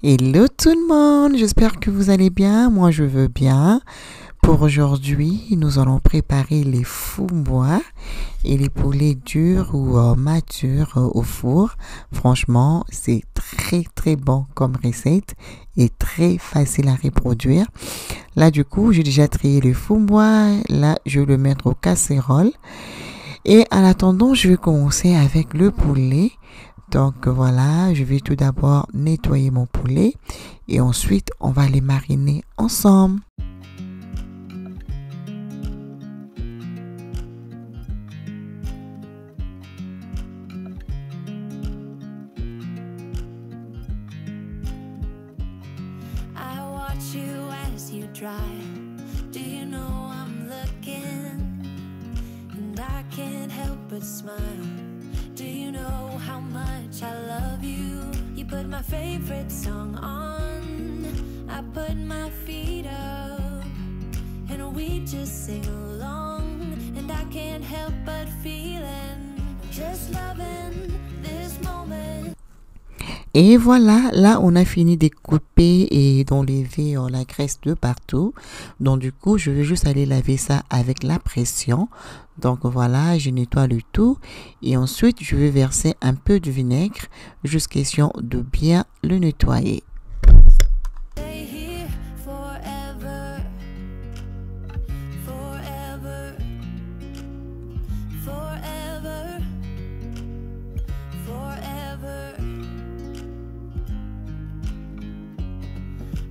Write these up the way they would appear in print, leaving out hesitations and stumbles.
Hello tout le monde, j'espère que vous allez bien, moi je veux bien. Pour aujourd'hui, nous allons préparer les fumbois et les poulets durs ou matures au four. Franchement, c'est très bon comme recette et très facile à reproduire. Là du coup, j'ai déjà trié les fumbois, là je vais le mettre au casserole. Et en attendant, je vais commencer avec le poulet. Donc voilà, je vais tout d'abord nettoyer mon poulet et ensuite on va les mariner ensemble. I watch you as you drive. Do you know I'm looking? And I can't help but smile. Do you know how much I love you? You put my favorite song on. I put my feet up and we just sing along. And I can't help but feeling just loving this moment. Et voilà, là on a fini de couper et d'enlever la graisse de partout. Donc du coup, je vais juste aller laver ça avec la pression. Donc voilà, je nettoie le tout et ensuite je vais verser un peu de vinaigre jusqu'à question de bien le nettoyer. Stay here forever, forever, forever, forever.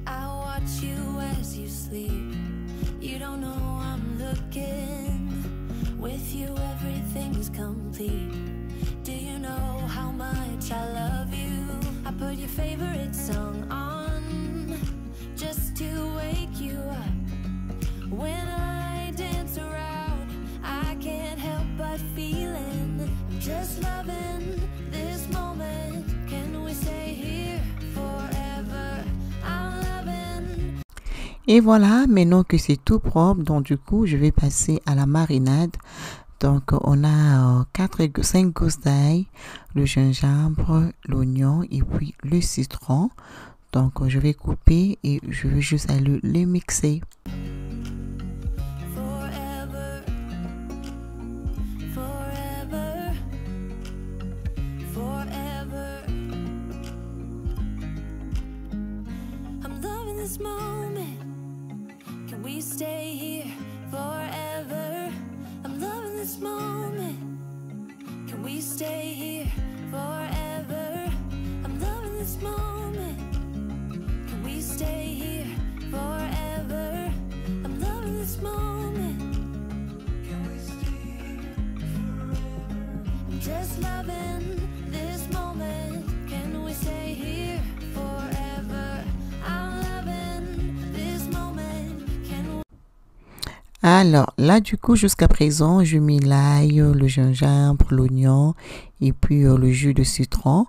I watch you as you sleep. You don't know I'm looking. With you everything's complete. Do you know how much I love you? I put your favorite song on just to wake you up. When I dance around, I can't help but feeling just loving this moment. Can we stay here forever? I'm loving. Et voilà, maintenant que c'est tout propre, donc du coup, je vais passer à la marinade. Donc, on a 5 gousses d'ail, le gingembre, l'oignon et puis le citron. Donc, je vais couper et je vais juste aller les mixer. Forever, forever, forever. I'm loving this moment. Can we stay here forever? I'm loving this moment. Can we stay here forever? I'm loving this moment. Can we stay here forever? I'm loving this moment. Can we stay here forever? I'm just loving this moment. Can we stay here forever? I'm loving this moment. Can we... Alors, là, du coup, jusqu'à présent, je mets l'ail, le gingembre, l'oignon et puis le jus de citron.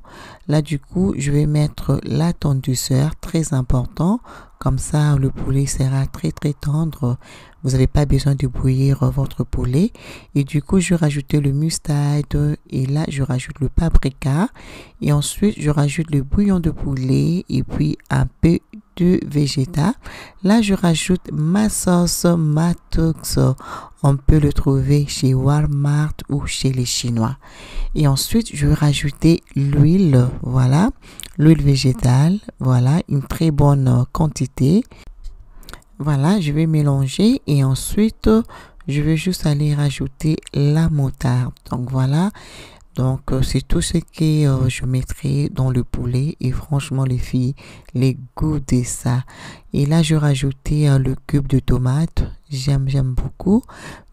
Là, du coup, je vais mettre la tenduseur, très important. Comme ça, le poulet sera très tendre. Vous n'avez pas besoin de bouillir votre poulet. Et du coup, je rajoute le mustard et là, je rajoute le paprika. Et ensuite, je rajoute le bouillon de poulet et puis un peu de végétal. Là, je rajoute ma sauce Matox. On peut le trouver chez Walmart ou chez les Chinois. Et ensuite, je vais rajouter l'huile. Voilà, l'huile végétale. Voilà, une très bonne quantité. Voilà, je vais mélanger et ensuite, je vais juste aller rajouter la moutarde. Donc voilà. Donc, c'est tout ce que je mettrai dans le poulet. Et franchement, les filles, les goûts de ça. Et là, je rajoutais le cube de tomate. J'aime beaucoup.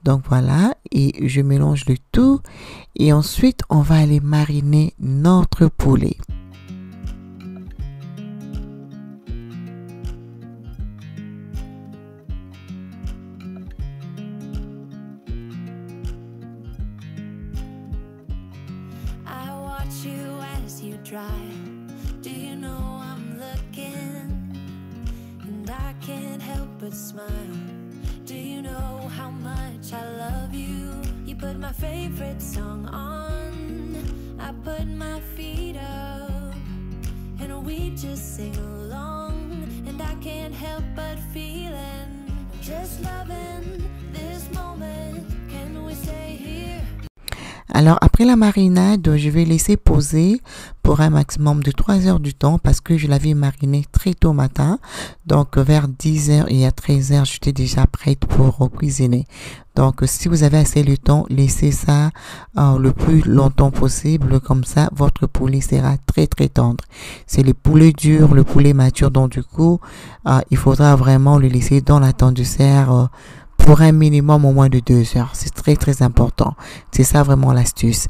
Donc, voilà. Et je mélange le tout. Et ensuite, on va aller mariner notre poulet. I watch you as you drive. Do you know I'm looking? And I can't help but smile. Do you know how much I love you? You put my favorite song on. I put my feet up and we just sing along, and I can't help but feeling, just loving this moment. Can we stay here? Alors, après la marinade, je vais laisser poser pour un maximum de 3 heures du temps parce que je l'avais mariné très tôt matin. Donc, vers 10 heures et à 13 heures, j'étais déjà prête pour cuisiner. Donc, si vous avez assez de temps, laissez ça le plus longtemps possible. Comme ça, votre poulet sera très, très tendre. C'est le poulet dur, le poulet mature. Donc, du coup, il faudra vraiment le laisser dans la tendusserre pour un minimum au moins de 2 heures. C'est très très important. C'est ça vraiment l'astuce.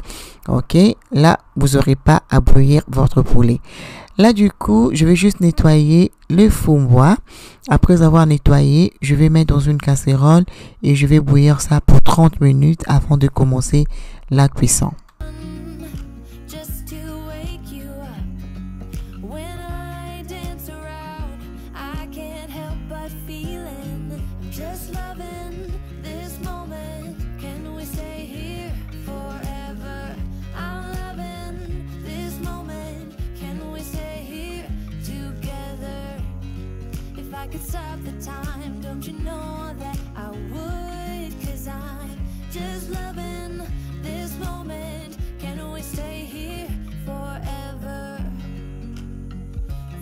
Ok, là vous n'aurez pas à bouillir votre poulet. Là du coup, je vais juste nettoyer le fond-bois. Après avoir nettoyé, je vais mettre dans une casserole et je vais bouillir ça pour 30 minutes avant de commencer la cuisson. Just to wake you up. When I dance around, I can't help but feeling, just loving this moment. Can we stay here forever? I'm loving this moment. Can we stay here together? If I could stop the time, don't you know that I would? 'Cause I'm just loving this moment. Can we stay here forever?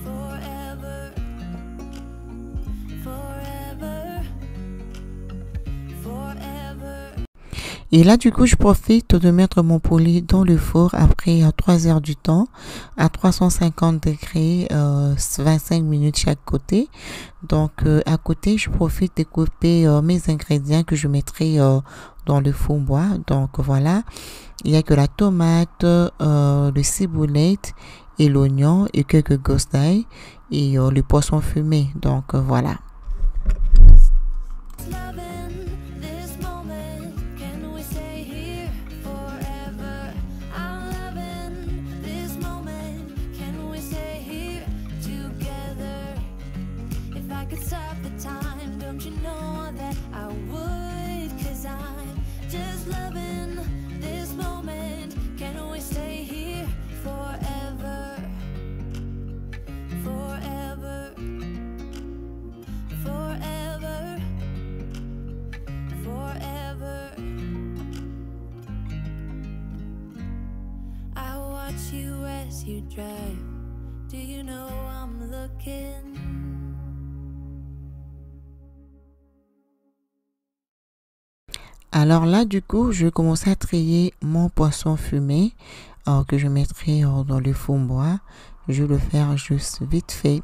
Forever. Forever. Forever. Et là, du coup, je profite de mettre mon poulet dans le four après 3 heures du temps à 350 degrés, 25 minutes chaque côté. Donc, à côté, je profite de couper mes ingrédients que je mettrai dans le fond-bois. Donc, voilà, il y a que la tomate, le ciboulette et l'oignon et quelques gousses d'ail et le poisson fumé. Donc, voilà. Loving this moment. Can we stay here forever? I'm loving this moment. Can we stay here together? If I could stop the time, don't you know that I would? 'Cause I'm just loving this moment. Can we stay here forever? Forever. Forever. Forever. I watch you as you drive. Do you know I'm looking? Alors là, du coup, je vais commencer à trier mon poisson fumé que je mettrai dans le fond-bois. Je vais le faire juste vite fait.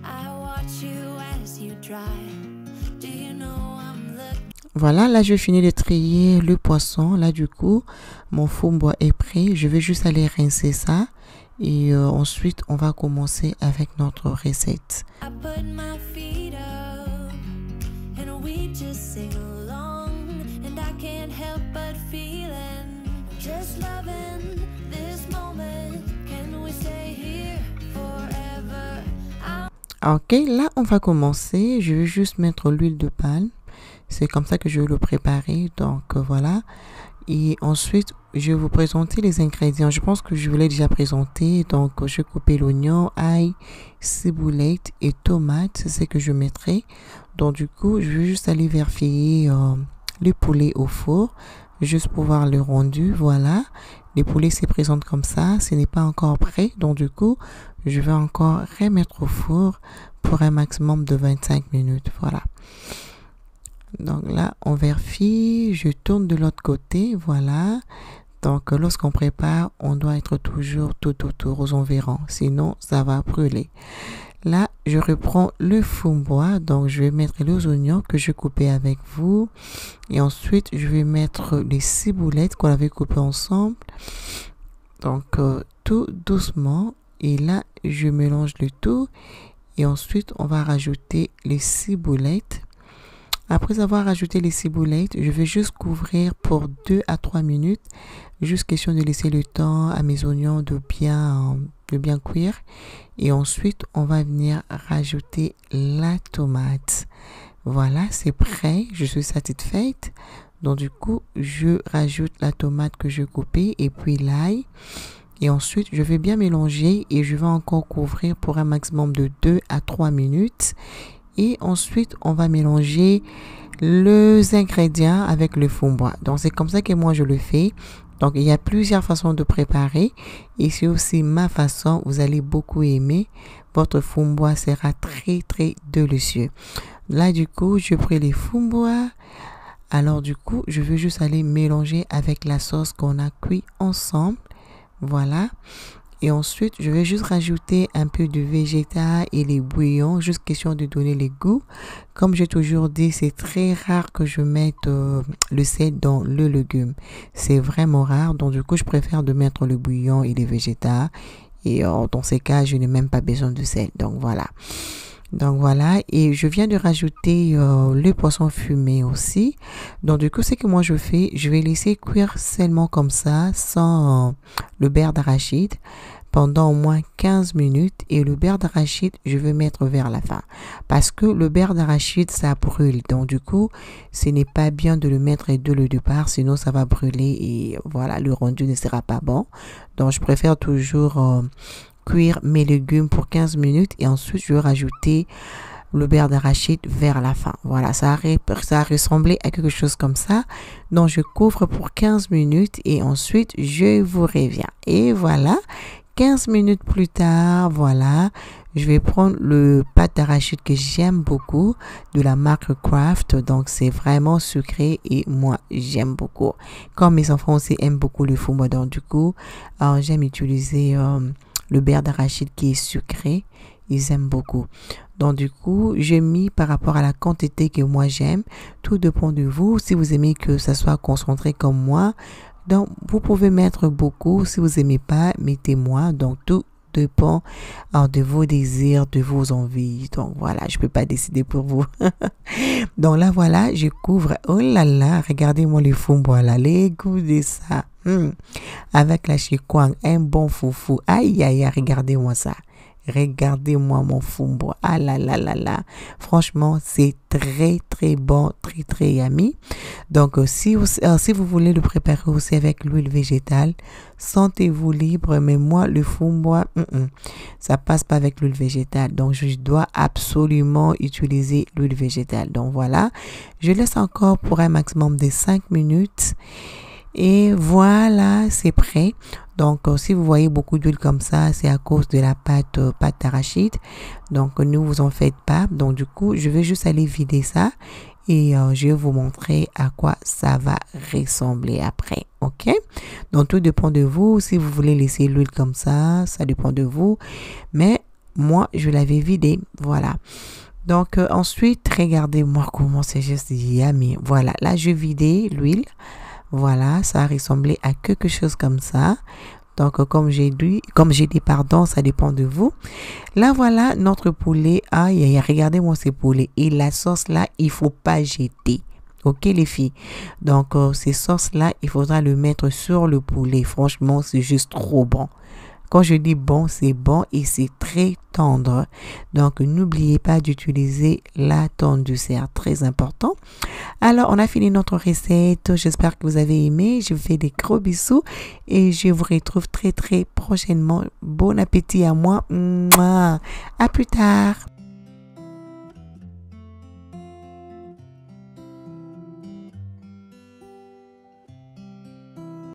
I watch you as you drive. Do you know I'm looking? Voilà, là, je finis de trier le poisson. Là, du coup, mon fond-bois est prêt. Je vais juste aller rincer ça. Et ensuite, on va commencer avec notre recette. I put my feet up and we just sing along, and I can't help but feeling, just loving this moment. Can we stay here forever? Ok, là, on va commencer. Je vais juste mettre l'huile de palme. C'est comme ça que je vais le préparer. Donc, voilà. Et ensuite, je vais vous présenter les ingrédients. Je pense que je vous l'ai déjà présenté. Donc, je vais couper l'oignon, ail, ciboulette et tomate. C'est ce que je mettrai. Donc, du coup, je vais juste aller vérifier le poulet au four. Juste pour voir le rendu. Voilà. Les poulets se présentent comme ça. Ce n'est pas encore prêt. Donc, du coup, je vais encore remettre au four pour un maximum de 25 minutes. Voilà. Donc là, on vérifie, je tourne de l'autre côté, voilà. Donc, lorsqu'on prépare, on doit être toujours tout autour aux environs, sinon ça va brûler. Là, je reprends le fond-bois, donc je vais mettre les oignons que je coupais avec vous. Et ensuite, je vais mettre les ciboulettes qu'on avait coupées ensemble. Donc, tout doucement. Et là, je mélange le tout. Et ensuite, on va rajouter les ciboulettes. Après avoir ajouté les ciboulettes, je vais juste couvrir pour 2 à 3 minutes. Juste question de laisser le temps à mes oignons de de bien cuire. Et ensuite, on va venir rajouter la tomate. Voilà, c'est prêt. Je suis satisfaite. Donc du coup, je rajoute la tomate que je coupais et puis l'ail. Et ensuite, je vais bien mélanger et je vais encore couvrir pour un maximum de 2 à 3 minutes. Et ensuite, on va mélanger les ingrédients avec le fond bois. Donc c'est comme ça que moi je le fais. Donc il y a plusieurs façons de préparer et c'est aussi ma façon. Vous allez beaucoup aimer. Votre fond bois sera très très délicieux. Là du coup, je prends les fonds bois. Alors du coup, je veux juste aller mélanger avec la sauce qu'on a cuit ensemble. Voilà. Et ensuite, je vais juste rajouter un peu de végétal et les bouillons, juste question de donner les goûts. Comme j'ai toujours dit, c'est très rare que je mette le sel dans le légume. C'est vraiment rare, donc du coup, je préfère de mettre le bouillon et les végétals. Et dans ces cas, je n'ai même pas besoin de sel. Donc voilà. Donc voilà, et je viens de rajouter le poisson fumé aussi. Donc du coup, c'est que moi je fais, je vais laisser cuire seulement comme ça, sans le beurre d'arachide, pendant au moins 15 minutes. Et le beurre d'arachide, je vais mettre vers la fin. Parce que le beurre d'arachide, ça brûle. Donc du coup, ce n'est pas bien de le mettre dès le départ, sinon ça va brûler et voilà, le rendu ne sera pas bon. Donc je préfère toujours cuire mes légumes pour 15 minutes et ensuite je vais rajouter le beurre d'arachide vers la fin. Voilà, ça a ressemblé à quelque chose comme ça. Donc je couvre pour 15 minutes et ensuite je vous reviens. Et voilà, 15 minutes plus tard, voilà, je vais prendre le pâte d'arachide que j'aime beaucoup de la marque Kraft. Donc c'est vraiment sucré et moi j'aime beaucoup. Comme mes enfants aussi aiment beaucoup le fond bois, donc du coup, j'aime utiliser le beurre d'arachide qui est sucré, ils aiment beaucoup. Donc du coup, j'ai mis par rapport à la quantité que moi j'aime. Tout dépend de vous. Si vous aimez que ça soit concentré comme moi, donc vous pouvez mettre beaucoup. Si vous aimez pas, mettez moins. Donc tout dépend de vos désirs, de vos envies. Donc voilà, je peux pas décider pour vous. Donc là voilà, je couvre. Oh là là, regardez-moi les fond bois là, les goûts de ça. Avec la chikwang, un bon foufou. Aïe aïe, regardez-moi ça. Regardez-moi mon fond bois. Ah là là là là. Franchement, c'est très très bon, très très yummy. Donc si vous voulez le préparer aussi avec l'huile végétale, sentez-vous libre. Mais moi, le fond bois, ça passe pas avec l'huile végétale. Donc je dois absolument utiliser l'huile végétale. Donc voilà, je laisse encore pour un maximum de 5 minutes. Et voilà, c'est prêt. Donc, si vous voyez beaucoup d'huile comme ça, c'est à cause de la pâte d'arachide. Donc, ne vous en faites pas. Donc, du coup, je vais juste aller vider ça. Et je vais vous montrer à quoi ça va ressembler après. OK? Donc, tout dépend de vous. Si vous voulez laisser l'huile comme ça dépend de vous. Mais moi, je l'avais vidé. Voilà. Donc, ensuite, regardez-moi comment c'est juste yummy. Voilà, là, je vidais l'huile. Voilà, ça a ressemblé à quelque chose comme ça. Donc, comme j'ai dit, pardon, ça dépend de vous. Là, voilà notre poulet. Aïe, aïe, regardez-moi ces poulets. Et la sauce là, il faut pas jeter. Ok, les filles. Donc, ces sauces là, il faudra le mettre sur le poulet. Franchement, c'est juste trop bon. Quand je dis bon, c'est bon et c'est très tendre. Donc, n'oubliez pas d'utiliser la tondeuse, c'est très important. Alors, on a fini notre recette. J'espère que vous avez aimé. Je vous fais des gros bisous et je vous retrouve très, très prochainement. Bon appétit à moi. Mouah. À plus tard.